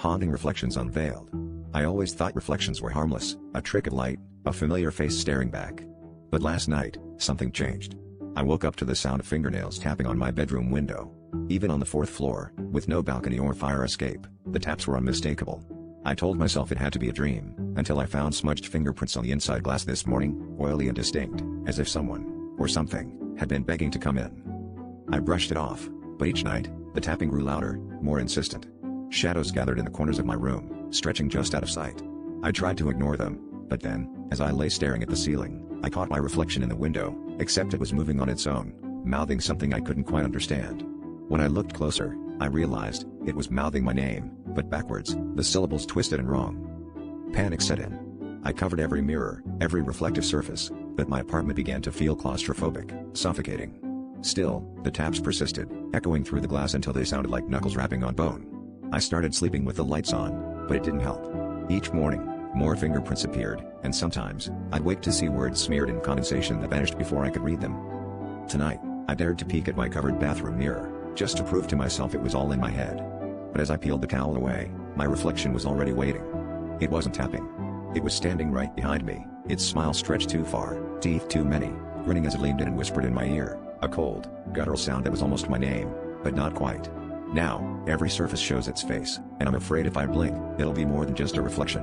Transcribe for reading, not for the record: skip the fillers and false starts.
Haunting reflections unveiled. I always thought reflections were harmless, a trick of light, a familiar face staring back. But last night, something changed. I woke up to the sound of fingernails tapping on my bedroom window. Even on the fourth floor, with no balcony or fire escape, the taps were unmistakable. I told myself it had to be a dream, until I found smudged fingerprints on the inside glass this morning, oily and distinct, as if someone, or something, had been begging to come in. I brushed it off, but each night, the tapping grew louder, more insistent. Shadows gathered in the corners of my room, stretching just out of sight. I tried to ignore them, but then, as I lay staring at the ceiling, I caught my reflection in the window, except it was moving on its own, mouthing something I couldn't quite understand. When I looked closer, I realized it was mouthing my name, but backwards, the syllables twisted and wrong. Panic set in. I covered every mirror, every reflective surface, but my apartment began to feel claustrophobic, suffocating. Still, the taps persisted, echoing through the glass until they sounded like knuckles rapping on bone. I started sleeping with the lights on, but it didn't help. Each morning, more fingerprints appeared, and sometimes, I'd wake to see words smeared in condensation that vanished before I could read them. Tonight, I dared to peek at my covered bathroom mirror, just to prove to myself it was all in my head. But as I peeled the towel away, my reflection was already waiting. It wasn't tapping. It was standing right behind me, its smile stretched too far, teeth too many, grinning as it leaned in and whispered in my ear, a cold, guttural sound that was almost my name, but not quite. Now, every surface shows its face, and I'm afraid if I blink, it'll be more than just a reflection.